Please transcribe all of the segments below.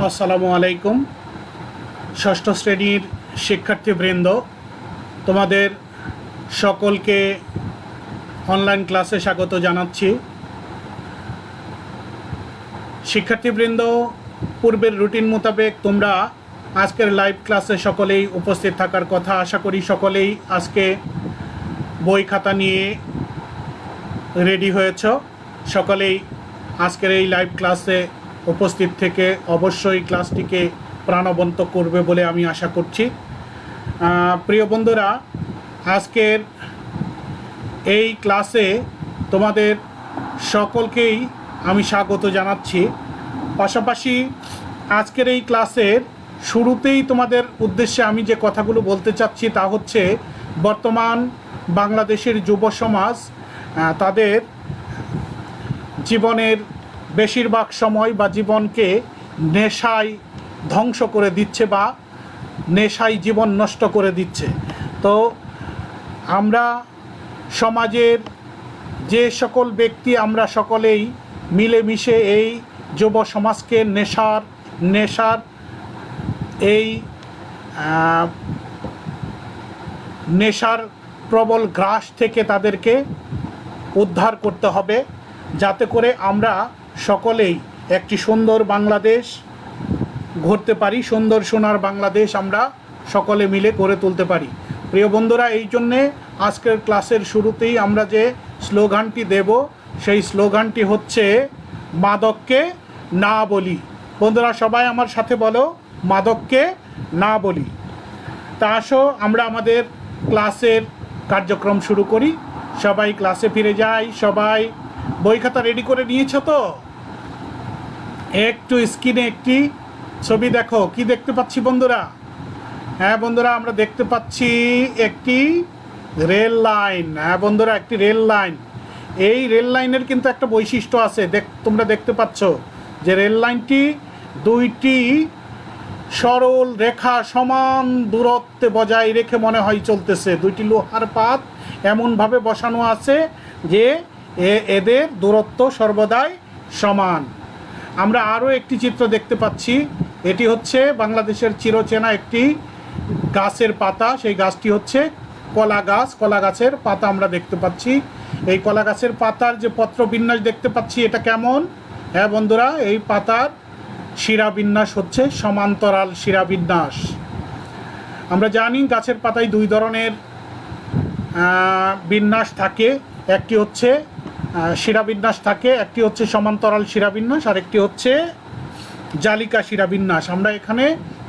আসসালামু আলাইকুম। ষষ্ঠ শ্রেণীর শিক্ষার্থীবৃন্দ, তোমাদের সকলকে অনলাইন ক্লাসে স্বাগত জানাচ্ছি। শিক্ষার্থীবৃন্দ, পূর্বের রুটিন মোতাবেক তোমরা আজকের লাইভ ক্লাসে সকলেই উপস্থিত থাকার কথা। আশা করি সকলেই আজকে বই খাতা নিয়ে রেডি হয়েছ। সকলেই আজকের এই লাইভ ক্লাসে উপস্থিত থেকে অবশ্যই ক্লাসটিকে প্রাণবন্ত করবে বলে আমি আশা করছি। প্রিয় বন্ধুরা, আজকের এই ক্লাসে তোমাদের সকলকেই আমি স্বাগত জানাচ্ছি। পাশাপাশি আজকের এই ক্লাসের শুরুতেই তোমাদের উদ্দেশ্যে আমি যে কথাগুলো বলতে চাচ্ছি তা হচ্ছে, বর্তমান বাংলাদেশের যুব সমাজ তাদের জীবনের বেশিরভাগ সময় বা জীবনকে নেশায় ধ্বংস করে দিচ্ছে বা নেশায় জীবন নষ্ট করে দিচ্ছে। তো আমরা সমাজের যে সকল ব্যক্তি আমরা সকলেই মিলেমিশে এই যুব সমাজকে নেশার এই নেশার প্রবল গ্রাস থেকে তাদেরকে উদ্ধার করতে হবে, যাতে করে আমরা সকলেই একটি সুন্দর বাংলাদেশ গড়তে পারি, সুন্দর সোনার বাংলাদেশ আমরা সকলে মিলে গড়ে তুলতে পারি। প্রিয় বন্ধুরা, এই জন্যে আজকের ক্লাসের শুরুতেই আমরা যে স্লোগানটি দেব, সেই স্লোগানটি হচ্ছে মাদককে না বলি। বন্ধুরা সবাই আমার সাথে বলো, মাদককে না বলি। তা আসো আমরা আমাদের ক্লাসের কার্যক্রম শুরু করি। সবাই ক্লাসে ফিরে যাই। সবাই বই খাতা রেডি করে নিয়েছো তো? একটু স্ক্রিনে একটি ছবি দেখো। কি দেখতে পাচ্ছি বন্ধুরা? হ্যাঁ বন্ধুরা, আমরা দেখতে পাচ্ছি একটি রেল লাইন। হ্যাঁ বন্ধুরা, একটি রেল লাইন। এই রেল লাইনের কিন্তু একটা বৈশিষ্ট্য আছে, তোমরা দেখতে পাচ্ছ যে রেল লাইনটি দুইটি সরল রেখা সমান দূরত্বে বজায় রেখে মনে হয় চলতেছে। দুইটি লোহার পাত এমনভাবে বসানো আছে যে এদের দূরত্ব সর্বদাই সমান। আমরা আরও একটি চিত্র দেখতে পাচ্ছি। এটি হচ্ছে বাংলাদেশের চিরচেনা একটি গাছের পাতা। সেই গাছটি হচ্ছে কলা গাছ। কলা গাছের পাতা আমরা দেখতে পাচ্ছি। এই কলা গাছের পাতার যে পত্র বিন্যাস দেখতে পাচ্ছি, এটা কেমন? হ্যাঁ বন্ধুরা, এই পাতার শিরাবিন্যাস হচ্ছে সমান্তরাল শিরাবিন্যাস। আমরা জানি গাছের পাতায় দুই ধরনের বিন্যাস থাকে। একটি হচ্ছে শিরাবিন্যাস থাকে, একটি হচ্ছে সমান্তরাল শিরাবিন্যাস, আর একটি হচ্ছে জালিকা শিরাবিন্যাস। আমরা এখানে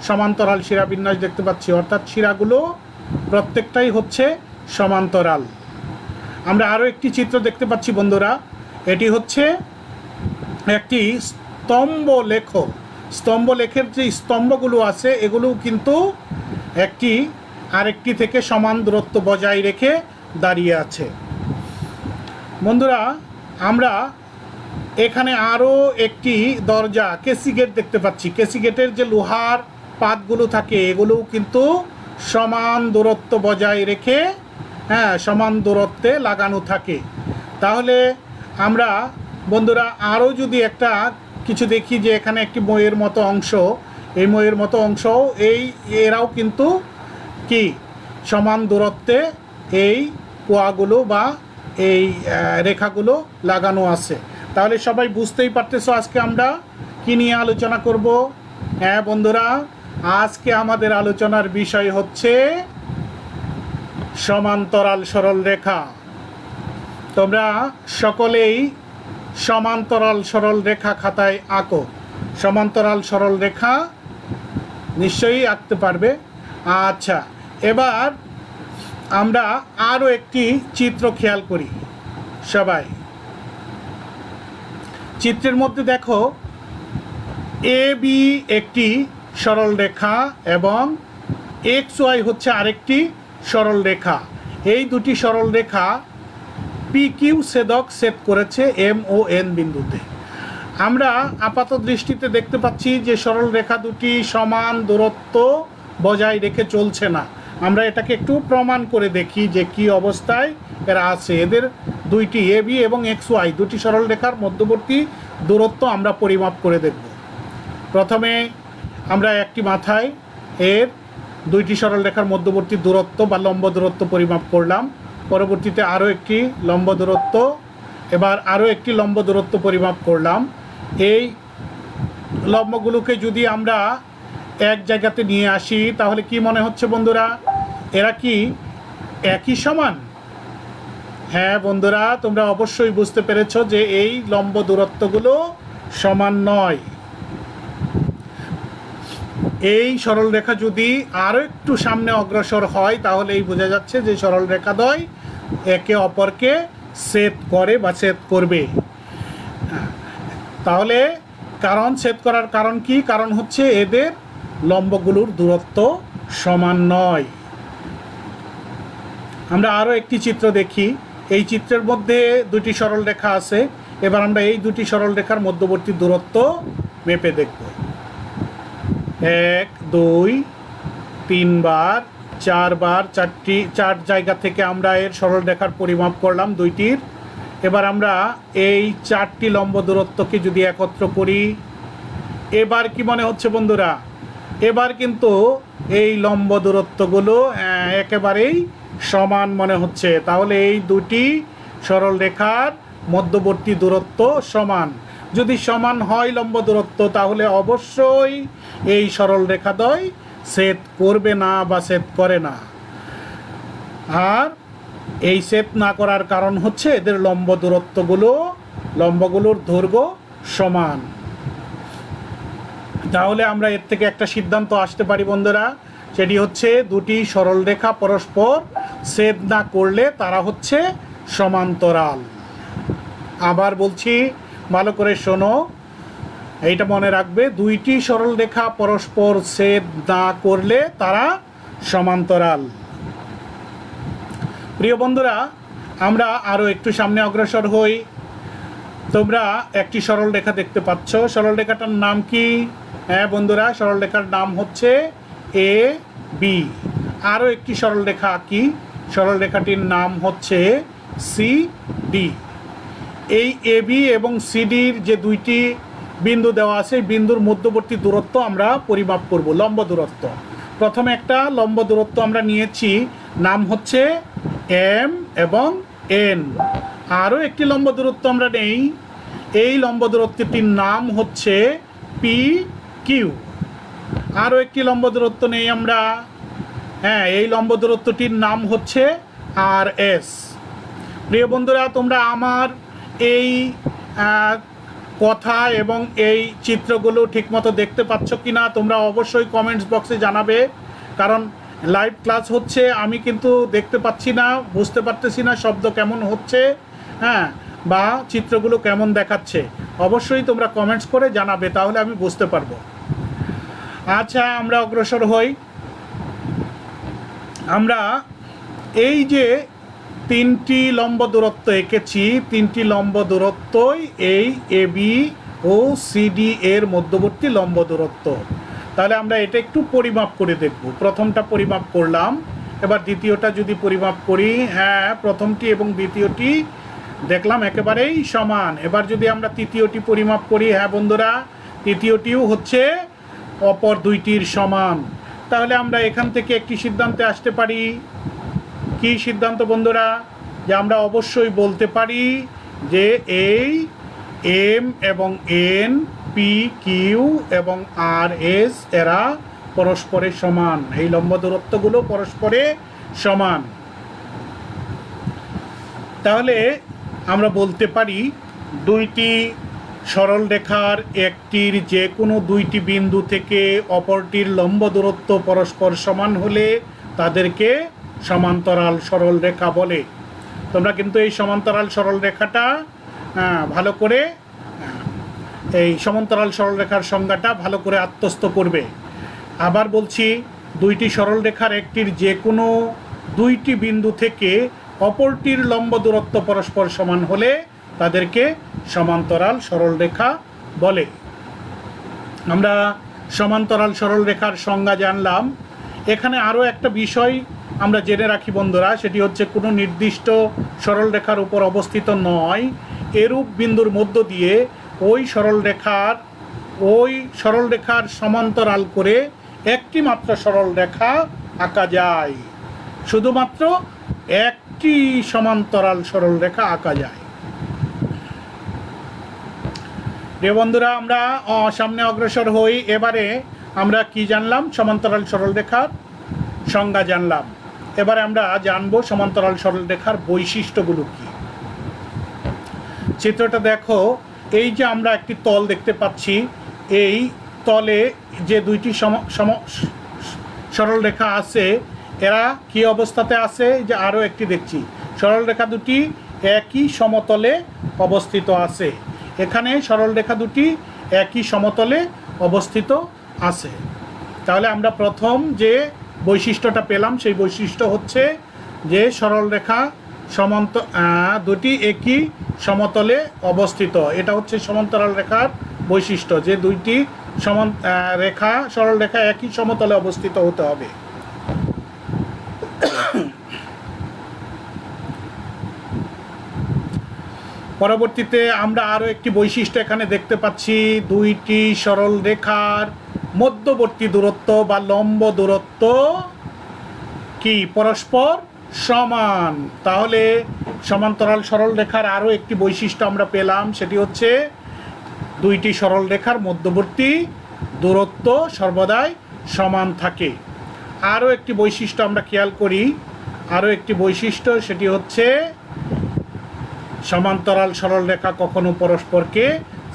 সমান্তরাল শিরাবিন্যাস দেখতে পাচ্ছি, অর্থাৎ শিরাগুলো প্রত্যেকটাই হচ্ছে সমান্তরাল। আমরা আরও একটি চিত্র দেখতে পাচ্ছি বন্ধুরা। এটি হচ্ছে একটি স্তম্ভলেখ। স্তম্ভলেখের যে স্তম্ভগুলো আছে এগুলো কিন্তু একটি আরেকটি থেকে সমান দূরত্ব বজায় রেখে দাঁড়িয়ে আছে। বন্ধুরা, আমরা এখানে আরও একটি দরজা কেসি গেট দেখতে পাচ্ছি। কেসি গেটের যে লোহার পাতগুলো থাকে এগুলোও কিন্তু সমান দূরত্ব বজায় রেখে সমান দূরত্বে লাগানো থাকে। তাহলে আমরা বন্ধুরা আরও যদি একটা কিছু দেখি, যে এখানে একটি মইয়ের মতো অংশ, এই মইয়ের মতো অংশ এরাও কিন্তু কি সমান দূরত্বে এই পোয়াগুলো বা এই রেখাগুলো লাগানো আছে। তাহলে সবাই বুঝতেই পারতেছো আজকে আমরা কি নিয়ে আলোচনা করব। হ্যাঁ বন্ধুরা, আজকে আমাদের আলোচনার বিষয় হচ্ছে সমান্তরাল সরল রেখা। তোমরা সকলেই সমান্তরাল সরল রেখা খাতায় আঁকো। সমান্তরাল সরল রেখা নিশ্চয়ই আঁকতে পারবে। আচ্ছা, এবার আমরা আরও একটি চিত্র খেয়াল করি। সবাই চিত্রের মধ্যে দেখো, এ বি একটি সরল রেখা এবং এক্স ওয়াই হচ্ছে আরেকটি সরল রেখা। এই দুটি সরল রেখা পি কিউ ছেদক ছেদ করেছে এম ও এন বিন্দুতে। আমরা আপাত দৃষ্টিতে দেখতে পাচ্ছি যে সরল রেখা দুটি সমান দূরত্ব বজায় রেখে চলছে না। আমরা এটাকে একটু প্রমাণ করে দেখি যে কি অবস্থায় এরা আছে। এদের দুইটি এ বি এবং এক্স ওয়াই দুটি সরল রেখার মধ্যবর্তী দূরত্ব আমরা পরিমাপ করে দেখব। প্রথমে আমরা একটি মাথায় এর দুইটি সরলরেখার মধ্যবর্তী দূরত্ব বা লম্ব দূরত্ব পরিমাপ করলাম, পরবর্তীতে আরও একটি লম্ব দূরত্ব, এবার আরও একটি লম্ব দূরত্ব পরিমাপ করলাম। এই লম্বগুলোকে যদি আমরা এক জায়গাতে নিয়ে আসি তাহলে কি মনে হচ্ছে বন্ধুরা, এরা কি একই সমান? হ্যাঁ বন্ধুরা, তোমরা অবশ্যই বুঝতে পেরেছো যে এই লম্ব দূরত্বগুলো সমান নয়। এই সরলরেখা যদি আরও একটু সামনে অগ্রসর হয় তাহলে এই বোঝা যাচ্ছে যে সরলরেখাদ্বয় একে অপরকে ছেদ করে বা ছেদ করবে। তাহলে ছেদ করার কারণ কি? কারণ হচ্ছে এদের লম্বগুলোর দূরত্ব সমান নয়। আমরা আরও একটি চিত্র দেখি। এই চিত্রের মধ্যে দুটি সরলরেখা আছে। এবার আমরা এই দুটি সরলরেখার মধ্যবর্তী দূরত্ব মেপে দেখব। 1 2 3 বার 4 বার, চার জায়গা থেকে আমরা এর সরলরেখার পরিমাপ করলাম দুইটির। এবার আমরা এই চারটি লম্ব দূরত্বকে যদি একত্র করি, এবার কি মনে হচ্ছে বন্ধুরা? এবার কিন্তু এই লম্ব দূরত্বগুলো একেবারেই সমান মনে হচ্ছে। তাহলে এই দুটি সরলরেখার মধ্যবর্তী দূরত্ব সমান। যদি সমান হয় লম্ব দূরত্ব তাহলে অবশ্যই এই সরলরেখাদ্বয় ছেদ করবে না বা ছেদ করে না। আর এই ছেদ না করার কারণ হচ্ছে এদের লম্বগুলোর দৈর্ঘ্য সমান। তাহলে আমরা এর থেকে একটা সিদ্ধান্ত আসতে পারি বন্ধুরা, সেটি হচ্ছে দুটি সরলরেখা পরস্পর ছেদ না করলে তারা হচ্ছে সমান্তরাল। আবার বলছি, ভালো করে শোনো, এইটা মনে রাখবে, দুইটি সরলরেখা পরস্পর ছেদ না করলে তারা সমান্তরাল। প্রিয় বন্ধুরা, আমরা আরও একটু সামনে অগ্রসর হই। তোমরা একটি সরলরেখা দেখতে পাচ্ছ। সরলরেখাটার নাম কি? হ্যাঁ বন্ধুরা, সরলরেখার নাম হচ্ছে এ বি। আরও একটি সরলরেখা আঁকি। সরলরেখাটির নাম হচ্ছে সি ডি। এই এ বি এবং সিডির যে দুইটি বিন্দু দেওয়া আছে, বিন্দুর মধ্যবর্তী দূরত্ব আমরা পরিমাপ করব, লম্ব দূরত্ব। প্রথমে একটা লম্ব দূরত্ব আমরা নিয়েছি, নাম হচ্ছে এম এবং এন। আরও একটি লম্ব দূরত্ব আমরা নেই, এই লম্ব দূরত্বটির নাম হচ্ছে পি কিউ। আরও একটি লম্ব দূরত্ব নেই আমরা, হ্যাঁ, এই লম্ব দূরত্বটির নাম হচ্ছে আর এস। প্রিয় বন্ধুরা, তোমরা আমার এই কথা এবং এই চিত্রগুলো ঠিকমতো দেখতে পাচ্ছ কি না তোমরা অবশ্যই কমেন্টস বক্সে জানাবে। কারণ লাইভ ক্লাস হচ্ছে, আমি কিন্তু দেখতে পাচ্ছি না, বুঝতে পারতেছি না শব্দ কেমন হচ্ছে, হ্যাঁ, বা চিত্রগুলো কেমন দেখাচ্ছে। অবশ্যই তোমরা কমেন্টস করে জানাবে, তাহলে আমি বুঝতে পারবো। আচ্ছা, আমরা অগ্রসর হই। আমরা এই যে তিনটি লম্ব দূরত্ব এঁকেছি, তিনটি লম্ব দূরত্বই এই এ বি ও সিডি এর মধ্যবর্তী লম্ব দূরত্ব। তাহলে আমরা এটা একটু পরিমাপ করে দেখব। প্রথমটা পরিমাপ করলাম, এবার দ্বিতীয়টা যদি পরিমাপ করি, হ্যাঁ, প্রথমটি এবং দ্বিতীয়টি দেখলাম একেবারেই সমান। এবার যদি আমরা তৃতীয়টি পরিমাপ করি, হ্যাঁ বন্ধুরা, তৃতীয়টিও হচ্ছে অপর দুইটির সমান। তাহলে আমরা এখান থেকে একটি সিদ্ধান্তে আসতে পারি। কি সিদ্ধান্ত বন্ধুরা? যে আমরা অবশ্যই বলতে পারি যে এই এম এবং এন, পি কিউ এবং আর এস এরা পরস্পরের সমান। এই লম্ব দূরত্বগুলো পরস্পরে সমান। তাহলে আমরা বলতে পারি দুইটি সরলরেখার একটির যে কোনো দুইটি বিন্দু থেকে অপরটির লম্ব দূরত্ব পরস্পর সমান হলে তাদেরকে সমান্তরাল সরলরেখা বলে। তোমরা কিন্তু এই সমান্তরাল সরলরেখাটা ভালো করে, এই সমান্তরাল সরলরেখার সংজ্ঞাটা ভালো করে আত্মস্থ করবে। আবার বলছি, দুইটি সরলরেখার একটির যে কোনো দুইটি বিন্দু থেকে অপরটির লম্ব দূরত্ব পরস্পর সমান হলে তাদেরকে সমান্তরাল সরলরেখা বলে। আমরা সমান্তরাল সরলরেখার সংজ্ঞা জানলাম। এখানে আরও একটা বিষয় আমরা জেনে রাখি বন্ধুরা, সেটি হচ্ছে কোনো নির্দিষ্ট সরলরেখার উপর অবস্থিত নয় এরূপ বিন্দুর মধ্য দিয়ে ওই সরলরেখার ওই সরল রেখার সমান্তরাল করে একটি মাত্র সরল রেখা আঁকা যায়, শুধুমাত্র একটি সমান্তরাল সরল রেখা আঁকা যায়। প্রিয় বন্ধুরা, আমরা সামনে অগ্রসর হই। এবারে আমরা কি জানলাম? সমান্তরাল সরল রেখার সংজ্ঞা জানলাম। এবারে আমরা জানবো সমান্তরাল সরল রেখার বৈশিষ্ট্যগুলো কি। চিত্রটা দেখো, এই যে আমরা একটি তল দেখতে পাচ্ছি, এই তলে যে দুইটি সরল রেখা আছে, এরা কি অবস্থাতে আছে? যে আরও একটি দেখছি, সরল রেখা দুটি একই সমতলে অবস্থিত আছে। এখানে সরল রেখা দুটি একই সমতলে অবস্থিত আছে। তাহলে আমরা প্রথম যে বৈশিষ্ট্যটা পেলাম, সেই বৈশিষ্ট্য হচ্ছে যে সরল রেখা দুটি একই সমতলে অবস্থিত। এটা হচ্ছে সমান্তরাল রেখার বৈশিষ্ট্য, যে দুইটি সরল রেখা একই সমতলে অবস্থিত হতে হবে। পরবর্তীতে আমরা আরও একটি বৈশিষ্ট্য এখানে দেখতে পাচ্ছি, দুইটি সরল রেখার মধ্যবর্তী দূরত্ব বা লম্ব দূরত্ব কি পরস্পর সমান। তাহলে সমান্তরাল সরল রেখার আরও একটি বৈশিষ্ট্য আমরা পেলাম, সেটি হচ্ছে দুইটি সরল রেখার মধ্যবর্তী দূরত্ব সর্বদাই সমান থাকে। আরও একটি বৈশিষ্ট্য আমরা খেয়াল করি, আরও একটি বৈশিষ্ট্য, সেটি হচ্ছে সমান্তরাল সরল রেখা কখনো পরস্পরকে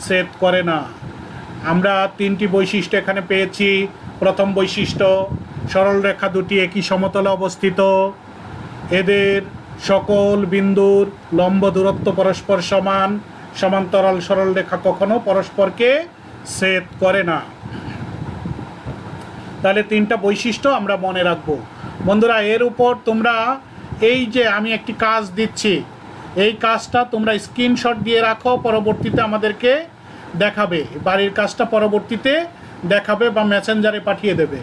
ছেদ করে না। আমরা তিনটি বৈশিষ্ট্য এখানে পেয়েছি। প্রথম বৈশিষ্ট্য, সরল রেখা দুটি একই সমতলে অবস্থিত, এদের সকল বিন্দুর লম্ব দূরত্ব পরস্পর সমান, সমান্তরাল সরল রেখা কখনো পরস্পরকে ছেদ করে না। তাহলে তিনটা বৈশিষ্ট্য আমরা মনে রাখবো। বন্ধুরা, এর উপর তোমরা এই যে আমি একটি কাজ দিচ্ছি, এই কাজটা তোমরা স্ক্রিনশট দিয়ে রাখো, পরবর্তীতে আমাদেরকে দেখাবে। বাড়ির কাজটা পরবর্তীতে দেখাবে বা মেসেঞ্জারে পাঠিয়ে দেবে।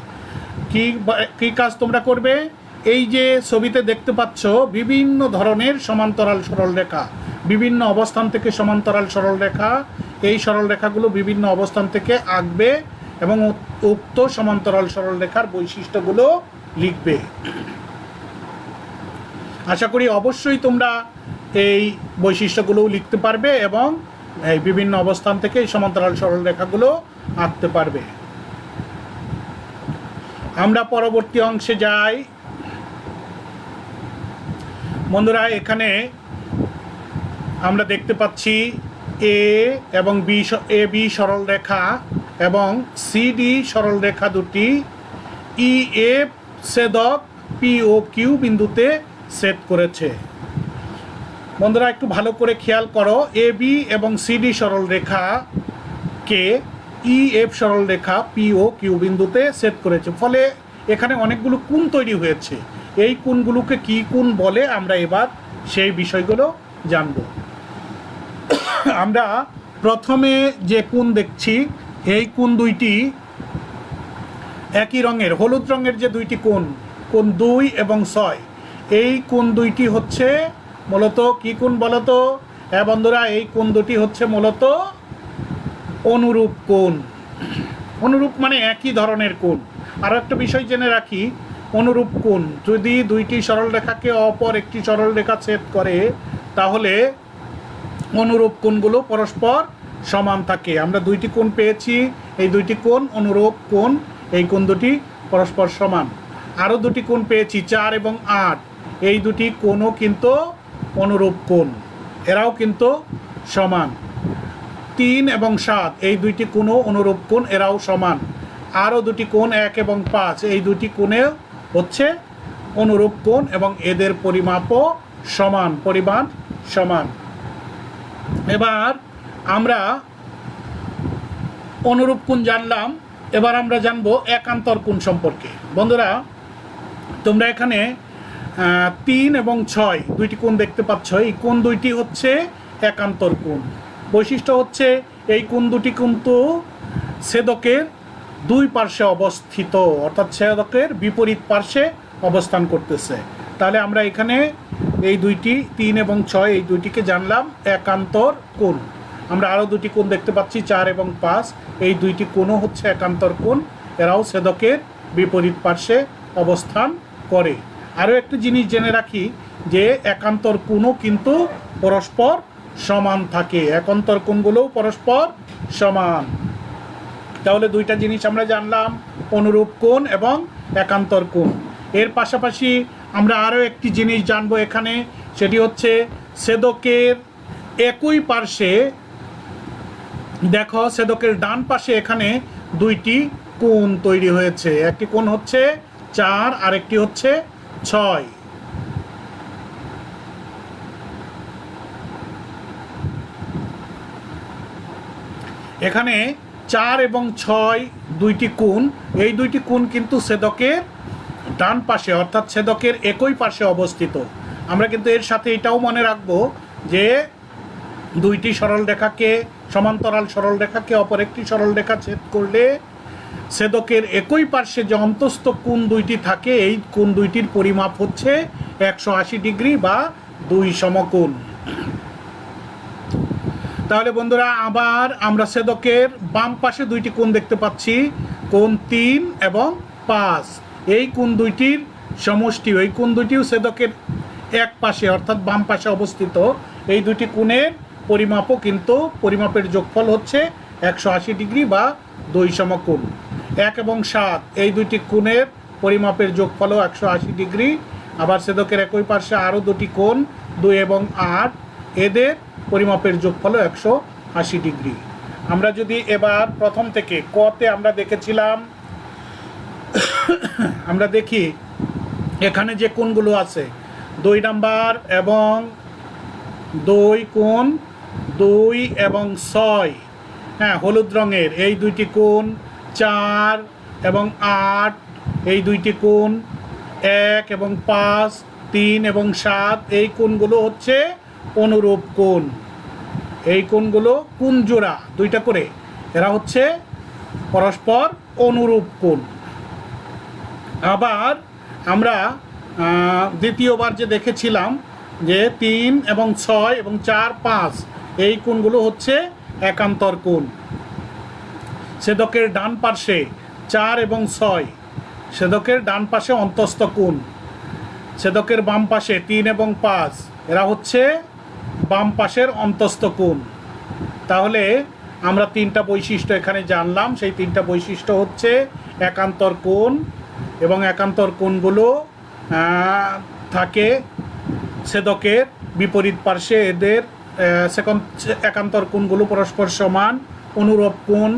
কি কাজ তোমরা করবে? এই যে ছবিতে দেখতে পাচ্ছ বিভিন্ন ধরনের সমান্তরাল সরল রেখা, বিভিন্ন অবস্থান থেকে সমান্তরাল সরল রেখা, এই সরল রেখাগুলো বিভিন্ন অবস্থান থেকে আঁকবে এবং উক্ত সমান্তরাল সরল রেখার বৈশিষ্ট্যগুলো লিখবে। আশা করি অবশ্যই তোমরা এই বৈশিষ্ট্যগুলোও লিখতে পারবে এবং এই বিভিন্ন অবস্থান থেকে এই সমান্তরাল সরল রেখাগুলো আঁকতে পারবে। আমরা পরবর্তী অংশে যাই। বন্ধুরা, এখানে আমরা দেখতে পাচ্ছি এ এবং বি সরল রেখা এবং সিডি সরল রেখা দুটি E F ছেদক P O Q বিন্দুতে ছেদ করেছে। বন্ধুরা, একটু ভালো করে খেয়াল করো, এ বি এবং সিডি সরল রেখাকে ই এফ সরল রেখা পি ও কিউ বিন্দুতে ছেদ করেছে। ফলে এখানে অনেকগুলো কোণ তৈরি হয়েছে। এই কোণগুলোকে কি কোণ বলে আমরা এবার সেই বিষয়গুলো জানব। আমরা প্রথমে যে কোণ দেখছি, এই কোণ দুইটি একই রঙের, হলুদ রঙের যে দুইটি কোণ, কোণ 2 এবং 6, এই কোণ দুইটি হচ্ছে মূলত কি কোণ বলতো? হ্যাঁ বন্ধুরা, এই কোণ দুটি হচ্ছে মূলত অনুরূপ কোণ। অনুরূপ মানে একই ধরনের কোণ। আরও একটা বিষয় জেনে রাখি, অনুরূপ কোণ যদি দুইটি সরল রেখাকে অপর একটি সরল রেখা ছেদ করে, তাহলে অনুরূপ কোণগুলো পরস্পর সমান থাকে। আমরা দুইটি কোণ পেয়েছি, এই দুইটি কোণ অনুরূপ কোণ, এই কোণ দুটি পরস্পর সমান। আরও দুটি কোণ পেয়েছি 4 এবং 8, এই দুটি কোণও কিন্তু অনুরূপ কোণ, এরাও কিন্তু সমান। 3 এবং 7, এই দুইটি কোণও অনুরূপ কোণ, এরাও সমান। আরও দুটি কোণ 1 এবং 5, এই দুটি কোণেও হচ্ছে অনুরূপ কোণ এবং এদের পরিমাপও সমান, পরিমাণ সমান। এবার আমরা অনুরূপ কোণ জানলাম, এবার আমরা জানবো একান্তর কোণ সম্পর্কে। বন্ধুরা, তোমরা এখানে 3 এবং 6 দুইটি কোণ দেখতে পাচ্ছ, এই কোণ দুইটি হচ্ছে একান্তর কোণ। বৈশিষ্ট্য হচ্ছে এই কোণ দুটি কিন্তু ছেদকের দুই পার্শ্বে অবস্থিত, অর্থাৎ ছেদকের বিপরীত পার্শ্বে অবস্থান করতেছে। তাহলে আমরা এখানে এই দুইটি 3 এবং 6 এই দুইটিকে জানলাম একান্তর কোণ। আমরা আরও দুটি কোণ দেখতে পাচ্ছি 4 এবং 5। এই দুইটি কোণও হচ্ছে একান্তর কোণ, এরাও ছেদকের বিপরীত পার্শ্বে অবস্থান করে। আরও একটি জিনিস জেনে রাখি যে একান্তর কোণও কিন্তু পরস্পর সমান থাকে, একান্তর কোণগুলোও পরস্পর সমান। তাহলে দুইটা জিনিস আমরা জানলাম, অনুরূপ কোণ এবং একান্তর কোণ। এর পাশাপাশি আমরা আরও একটি জিনিস জানবো এখানে, সেটি হচ্ছে ছেদকের একই পার্শ্বে, দেখো ছেদকের ডান পাশে এখানে দুইটি কোণ তৈরি হয়েছে। একটি কোণ হচ্ছে 4 আর একটি হচ্ছে 6। এখানে 4 এবং 6 দুইটি কোণ, এই দুইটি কোণ কিন্তু ছেদকের ডান পাশে অর্থাৎ ছেদকের একই পাশে অবস্থিত। আমরা কিন্তু এর সাথে এটাও মনে রাখবো যে দুইটি সরলরেখাকে, সমান্তরাল সরলরেখাকে অপর একটি সরলরেখা ছেদ করলে ছেদকের একই পার্শ্বে যে অন্তস্থ কোণ দুইটি থাকে, এই কোণ দুইটির পরিমাপ হচ্ছে 180 ডিগ্রি বা 2 সমকোণ। তাহলে বন্ধুরা আবার আমরা ছেদকের বাম পাশে দুইটি কোণ দেখতে পাচ্ছি, কোণ 3 এবং 5। এই কোণ দুইটির সমষ্টি, এই কোণ দুইটিও ছেদকের এক পাশে অর্থাৎ বাম পাশে অবস্থিত। এই দুইটি কোণের পরিমাপও কিন্তু পরিমাপের যোগফল হচ্ছে 180 ডিগ্রি বা 2 সমকোণ। 1 এবং 7 এই দুইটি কোণের পরিমাপের যোগফলও 180 ডিগ্রি। আবার ছেদকের একই পাশে আরও দুটি কোণ 2 এবং 8, এদের পরিমাপের যোগফলও 180 ডিগ্রি। আমরা যদি এবার প্রথম থেকে কতে আমরা দেখেছিলাম, আমরা দেখি এখানে যে কোণগুলো আছে 2 নাম্বার এবং 2 কোণ 2 এবং 6, হ্যাঁ হলুদ রঙের এই দুইটি কোণ 4 এবং 8, এই দুইটি কোণ 1 এবং 5, 3 এবং 7, এই কোণগুলো হচ্ছে অনুরূপ কোণ। এই কোণগুলো কোণ জোড়া দুইটা করে, এরা হচ্ছে পরস্পর অনুরূপ কোণ। আবার আমরা দ্বিতীয়বার যে দেখেছিলাম যে 3 এবং 6 এবং 4, 5 এই কোণগুলো হচ্ছে একান্তর কোণ। ছেদকের ডান পার্শ্বে 4 এবং 6, ছেদকের ডান পাশে অন্তস্থ কোণ। ছেদকের বাম পাশে 3 এবং 5, এরা হচ্ছে বাম পাশের অন্তস্থ কোণ। তাহলে আমরা 3টা বৈশিষ্ট্য এখানে জানলাম। সেই 3টা বৈশিষ্ট্য হচ্ছে একান্তর কোণ, এবং একান্তর কোণগুলো থাকে ছেদকের বিপরীত পার্শ্বে, এদের একান্তর কোণগুলো পরস্পর সমান। অনুরূপ কোণ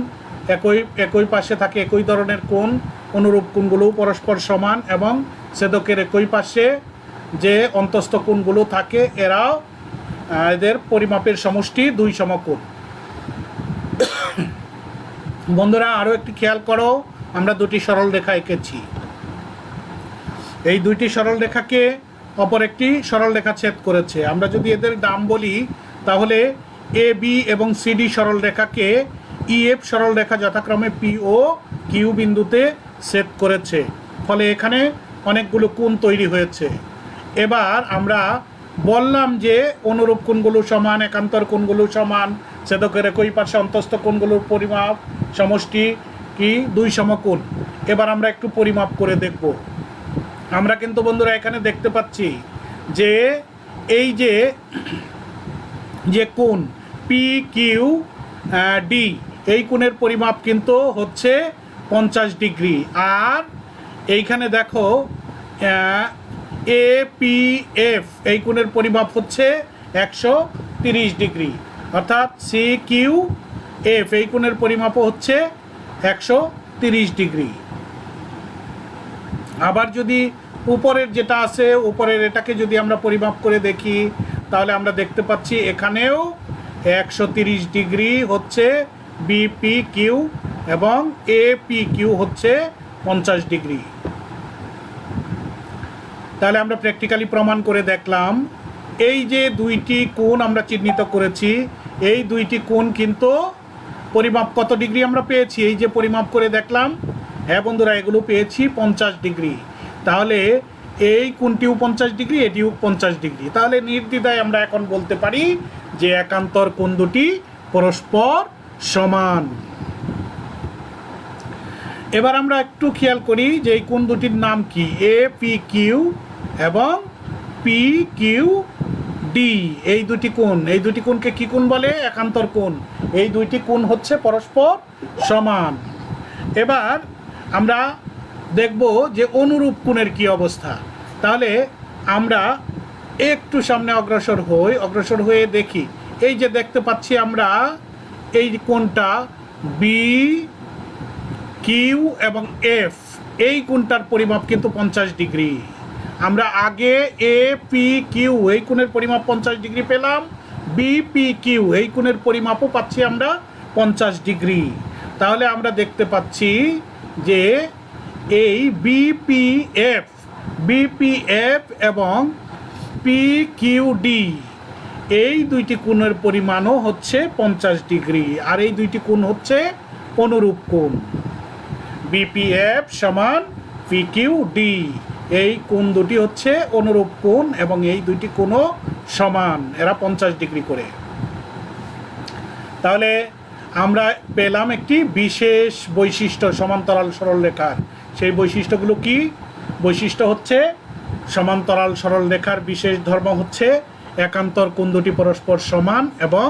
একই পাশে থাকে একই ধরনের কোণ, অনুরূপ কোণগুলোও পরস্পর সমান, এবং ছেদকের একই পাশে যে অন্তস্থ কোণগুলো থাকে এরাও এদের পরিমাপের সমষ্টি 2 সমকোণ। বন্ধুরা আরও একটি খেয়াল করো, আমরা দুটি সরল রেখা এঁকেছি। এই দুইটি সরল রেখাকে অপর একটি সরল রেখা ছেদ করেছে। আমরা যদি এদের নাম বলি তাহলে এ বি এবং সিডি সরল রেখাকে ইএফ সরল রেখা যথাক্রমে পি ও কিউ বিন্দুতে ছেদ করেছে। ফলে এখানে অনেকগুলো কোণ তৈরি হয়েছে। এবার আমরা বললাম যে অনুরূপ কোণগুলো সমান, একান্তর কোণগুলো সমান, ছেদকের একই পাশে অন্তস্থ কোণগুলোর পরিমাপ সমষ্টি কি 2 সমকোণ। এবার আমরা একটু পরিমাপ করে দেখব। আমরা কিন্তু বন্ধুরা এখানে দেখতে পাচ্ছি যে এই যে কোণ পি কিউ ডি, এই কোণের পরিমাপ কিন্তু হচ্ছে 50 ডিগ্রি। আর এইখানে দেখো এ পি এফ, এই কোণের পরিমাপ হচ্ছে 130 ডিগ্রি। অর্থাৎ সি কিউ এফ, এই কোণের পরিমাপও হচ্ছে 130 ডিগ্রি। আবার যদি উপরের যেটা আছে, উপরের এটাকে যদি আমরা পরিমাপ করে দেখি তাহলে আমরা দেখতে পাচ্ছি এখানেও 130 ডিগ্রি হচ্ছে বিপি কিউ, এবং এপি কিউ হচ্ছে 50 ডিগ্রি। তাহলে আমরা প্র্যাকটিক্যালি প্রমাণ করে দেখলাম এই যে দুইটি কোণ আমরা চিহ্নিত করেছি, এই দুইটি কোণ কিন্তু পরিমাপ কত ডিগ্রি আমরা পেয়েছি, এই যে পরিমাপ করে দেখলাম, হ্যাঁ বন্ধুরা এগুলো পেয়েছি 50 ডিগ্রি। তাহলে এই কোণটিও 50 ডিগ্রি, এটিও 50 ডিগ্রি। তাহলে নির্দ্বিধায় আমরা এখন বলতে পারি যে একান্তর কোণ দুটি পরস্পর সমান। এবার আমরা একটু খেয়াল করি যে এই কোণ দুটির নাম কি, এ পি কিউ এবং পি কিউ ডি। এই দুটি কোণকে কি কোণ বলে? একান্তর কোণ। এই দুইটি কোণ হচ্ছে পরস্পর সমান। এবার আমরা দেখব যে অনুরূপ কোণের কি অবস্থা। তাহলে আমরা একটু সামনে অগ্রসর হয়ে দেখি। এই যে দেখতে পাচ্ছি আমরা এই কোণটা বি কিউ এবং এফ, এই কোণটার পরিমাপ কিন্তু 50 ডিগ্রি। আমরা আগে এ পি কিউ এই কোণের পরিমাপ 50 ডিগ্রি পেলাম, বি পি কিউ এই কোণের পরিমাপও পাচ্ছি আমরা 50 ডিগ্রি। তাহলে আমরা দেখতে পাচ্ছি যে এই বিপিএফ এবং পি কিউ ডি এই দুইটি কোণের পরিমাণও হচ্ছে 50 ডিগ্রি। আর এই দুইটি কোণ হচ্ছে অনুরূপ কোণ। বিপিএফ সমান পি কিউ ডি, এই কোণ দুটি হচ্ছে অনুরূপ কোণ এবং এই দুইটি কোণও সমান, এরা 50 ডিগ্রি করে। তাহলে আমরা পেলাম একটি বিশেষ বৈশিষ্ট্য সমান্তরাল সরলরেখার। সেই বৈশিষ্ট্যগুলো কি? বৈশিষ্ট্য হচ্ছে সমান্তরাল সরলরেখার বিশেষ ধর্ম হচ্ছে একান্তর কোণ দুটি পরস্পর সমান এবং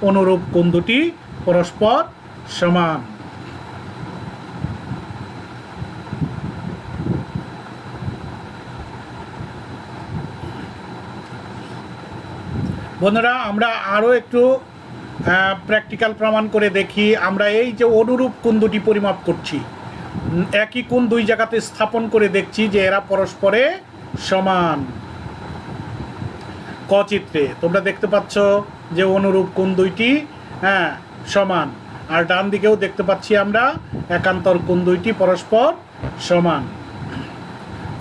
অনুরূপ কোণ দুটি পরস্পর সমান। বন্ধুরা, আমরা আরও একটু প্র্যাকটিক্যাল প্রমাণ করে দেখি। আমরা এই যে অনুরূপ কোণ দুটি পরিমাপ করছি, একই কোণ দুই জায়গাতে স্থাপন করে দেখছি যে এরা পরস্পরে সমান। ক চিত্রে তোমরা দেখতে পাচ্ছ যে অনুরূপ কোণ দুইটি সমান, আর ডান দিকেও দেখতে পাচ্ছি আমরা একান্তর কোণ দুইটি পরস্পর সমান।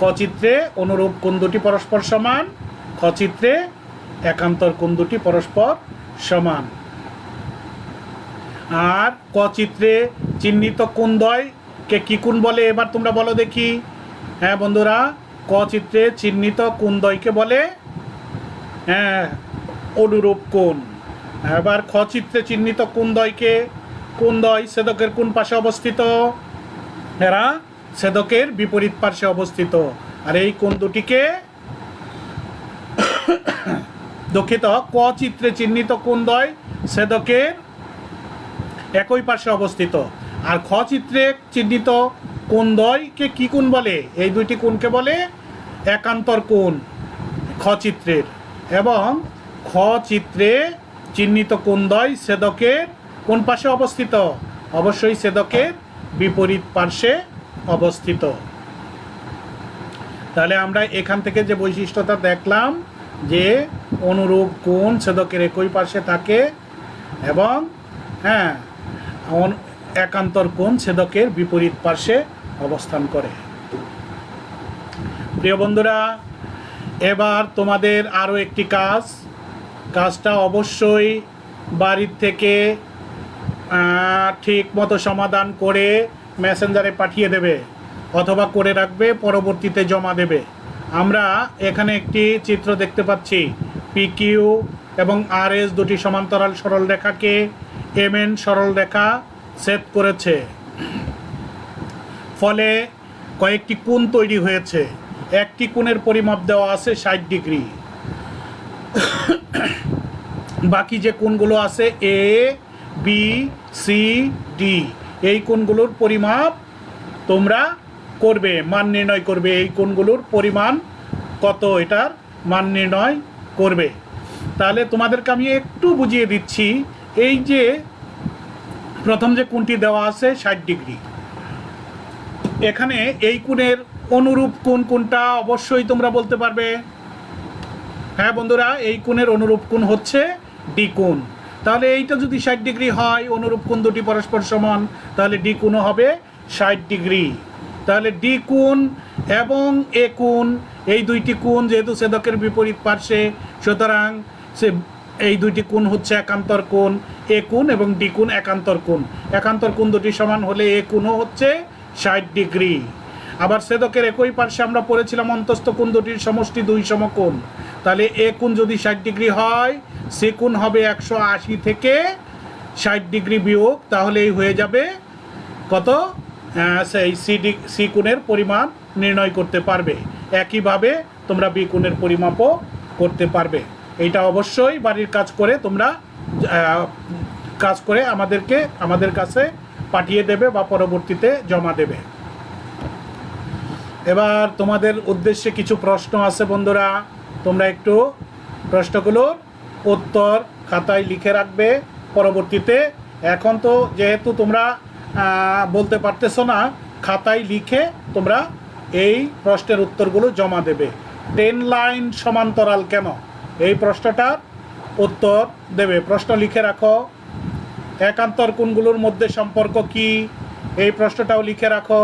ক চিত্রে অনুরূপ কোণ দুটি পরস্পর সমান, খ চিত্রে একান্তর কোণ দুটি পরস্পর সমান। আর ক চিত্রে চিহ্নিত কোণদ্বয়কে কি কোণ বলে? এবার তোমরা বলো দেখি। হ্যাঁ বন্ধুরা, ক চিত্রে চিহ্নিত কোণদ্বয়কে বলে অনুরূপ কোণ। এবার খ চিত্রে চিহ্নিত কোণদ্বয় ছেদকের কোন পাশে অবস্থিত? এরা ছেদকের বিপরীত পার্শ্বে অবস্থিত। আর এই কোণ দুটিকে দুঃখিত, ক চিত্রে চিহ্নিত কোণদ্বয় ছেদকের একই পাশে অবস্থিত। আর খ চিত্রে চিহ্নিত কোণদ্বয়কে কি কোণ বলে? এই দুইটি কোণকে বলে একান্তর কোণ খ চিত্রের। এবং খ চিত্রে চিহ্নিত কোণদ্বয় ছেদকের কোন পাশে অবস্থিত? অবশ্যই ছেদকের বিপরীত পার্শ্বে অবস্থিত। তাহলে আমরা এখান থেকে যে বৈশিষ্ট্যটা দেখলাম যে অনুরূপ কোণ ছেদকের একই পাশে থাকে এবং একান্তর কোণ ছেদকের বিপরীত পার্শ্বে অবস্থান করে। প্রিয় বন্ধুরা, এবার তোমাদের আরও একটি কাজটা অবশ্যই বাড়ির থেকে ঠিক মতো সমাধান করে মেসেঞ্জারে পাঠিয়ে দেবে অথবা করে রাখবে, পরবর্তীতে জমা দেবে। আমরা এখানে একটি চিত্র দেখতে পাচ্ছি। পিকিউ এবং আর এস দুটি সমান্তরাল সরলরেখাকে এমএন সরলরেখা ছেদ করেছে, ফলে কয়েকটি কোণ তৈরি হয়েছে। একটি কোণের পরিমাপ দেওয়া আছে 60 ডিগ্রি। বাকি যে কোণগুলো আছে এ বি সি ডি, এই কোণগুলোর পরিমাপ তোমরা করবে, মান নির্ণয় করবে। এই কোণগুলোর পরিমাণ কত এটার মান নির্ণয় করবে। তাহলে তোমাদেরকে আমি একটু বুঝিয়ে দিচ্ছি। এই যে প্রথম যে কোণটি দেওয়া আছে 60 ডিগ্রি, এখানে এই কোণের অনুরূপ কোণ কোনটা অবশ্যই তোমরা বলতে পারবে। হ্যাঁ বন্ধুরা, এই কোণের অনুরূপ কোণ হচ্ছে ডি কোণ। তাহলে এইটা যদি 60 ডিগ্রি হয়, অনুরূপ কোণ দুটি পরস্পর সমান, তাহলে ডি কোণও হবে 60 ডিগ্রি। তাহলে ডি কোণ এবং এ কোণ, এই দুইটি কোণ যেহেতু ছেদকের বিপরীত পার্শ্বে, সুতরাং এই দুইটি কোণ হচ্ছে একান্তর কোণ। এ কোণ এবং ডি কোণ একান্তর কোণ। একান্তর কোণ দুটি সমান হলে এ কোণও হচ্ছে 60 ডিগ্রি। আবার ছেদকের একই পার্শ্বে আমরা পড়েছিলাম অন্তস্থ কোণ দুটির সমষ্টি 2 সমকোণ। তাহলে এ কোণ যদি 60 ডিগ্রি হয়, সে কোণ হবে 180 থেকে 60 ডিগ্রি বিয়োগ, তাহলেই হয়ে যাবে কত, সেই সি কোণের পরিমাণ নির্ণয় করতে পারবে। একইভাবে তোমরা বি কোণের পরিমাপও করতে পারবে। এইটা অবশ্যই বাড়ির কাজ করে তোমরা আমাদের কাছে পাঠিয়ে দেবে বা পরবর্তীতে জমা দেবে। এবার তোমাদের উদ্দেশ্যে কিছু প্রশ্ন আছে বন্ধুরা, তোমরা একটু প্রশ্নগুলোর উত্তর খাতায় লিখে রাখবে পরবর্তীতে। এখন তো যেহেতু তোমরা বলতে পারতেছো না, খাতায় লিখে তোমরা এই প্রশ্নের উত্তরগুলো জমা দেবে। 10 লাইন সমান্তরাল কেন, এই প্রশ্নটার উত্তর দেবে। প্রশ্ন লিখে রাখো। একান্তর কোণগুলোর মধ্যে সম্পর্ক কি, এই প্রশ্নটাও লিখে রাখো।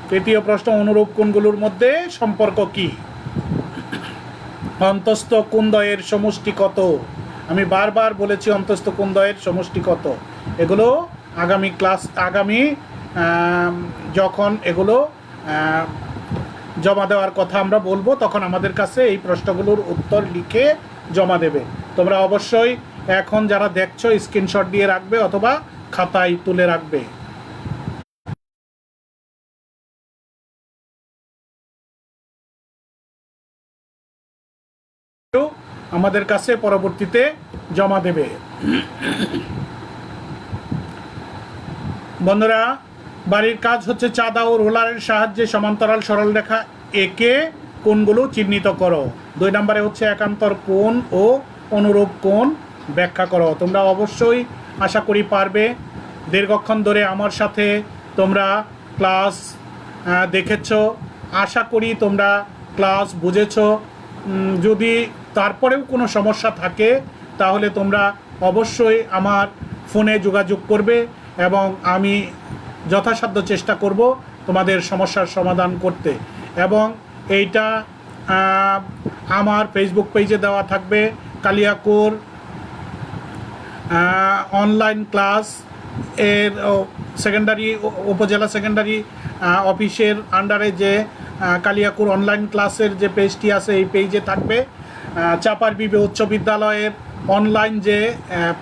তৃতীয় প্রশ্ন, অনুরূপ কোণগুলোর মধ্যে সম্পর্ক কি। অন্তস্থ কোণদ্বয়ের সমষ্টি কত, আমি বারবার বলেছি অন্তস্থ কোণদ্বয়ের সমষ্টি কত। এগুলো আগামী যখন এগুলো জমা দেওয়ার কথা আমরা বলবো, তখন আমাদের কাছে এই প্রশ্নগুলোর উত্তর লিখে জমা দেবে। তোমরা অবশ্যই এখন যারা দেখছো স্ক্রিনশট দিয়ে রাখবে অথবা খাতায় তুলে রাখবে। আমাদের কাছে পরবর্তীতে জমা দেবে। বন্ধুরা, বাড়ির কাজ হচ্ছে চাঁদা ও রোলারের সাহায্যে সমান্তরাল সরলরেখা এঁকে কোণগুলো চিহ্নিত করো। 2 নম্বরে হচ্ছে একান্তর কোণ ও অনুরূপ কোণ ব্যাখ্যা করো। তোমরা অবশ্যই আশা করি পারবে। দীর্ঘক্ষণ ধরে আমার সাথে তোমরা ক্লাস দেখেছ, আশা করি তোমরা ক্লাস বুঝেছো। যদি তারপরেও কোনো সমস্যা থাকে তাহলে তোমরা অবশ্যই আমার ফোনে যোগাযোগ করবে এবং আমি যথাসাধ্য চেষ্টা করব তোমাদের সমস্যার সমাধান করতে। এবং এইটা আমার ফেসবুক পেজে দেওয়া থাকবে। কালিয়াকৈর অনলাইন ক্লাস এর সেকেন্ডারি উপজেলা সেকেন্ডারি অফিসের আন্ডারে যে কালিয়াকৈর অনলাইন ক্লাসের যে পেজটি আছে এই পেজে থাকবে। চাপারবিবি উচ্চ বিদ্যালয়ের অনলাইন যে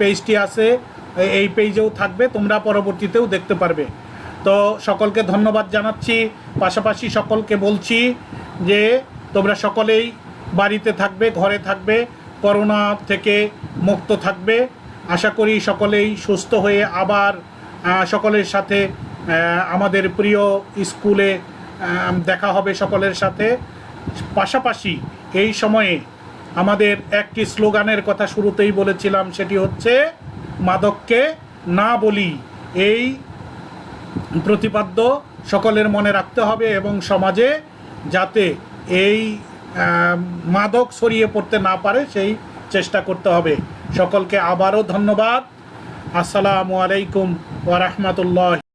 পেজটি আছে এই পেজেও থাকবে, তোমরা পরবর্তীতেও দেখতে পারবে। তো সকলকে ধন্যবাদ জানাচ্ছি। পাশাপাশি সকলকে বলছি যে তোমরা সকলেই বাড়িতে থাকবে, ঘরে থাকবে, করোনা থেকে মুক্ত থাকবে। আশা করি সকলেই সুস্থ হয়ে আবার সকলের সাথে আমাদের প্রিয় স্কুলে দেখা হবে সকলের সাথে। পাশাপাশি এই সময়ে আমাদের একটি স্লোগানের কথা শুরুতেই বলেছিলাম, সেটি হচ্ছে মাদককে না বলি। এই প্রতিপাদ্য সকলের মনে রাখতে হবে এবং সমাজে যাতে এই মাদক ছড়িয়ে পড়তে না পারে সেই চেষ্টা করতে হবে। সকলকে আবারও ধন্যবাদ। আসসালামু আলাইকুম ওয়া রাহমাতুল্লাহ।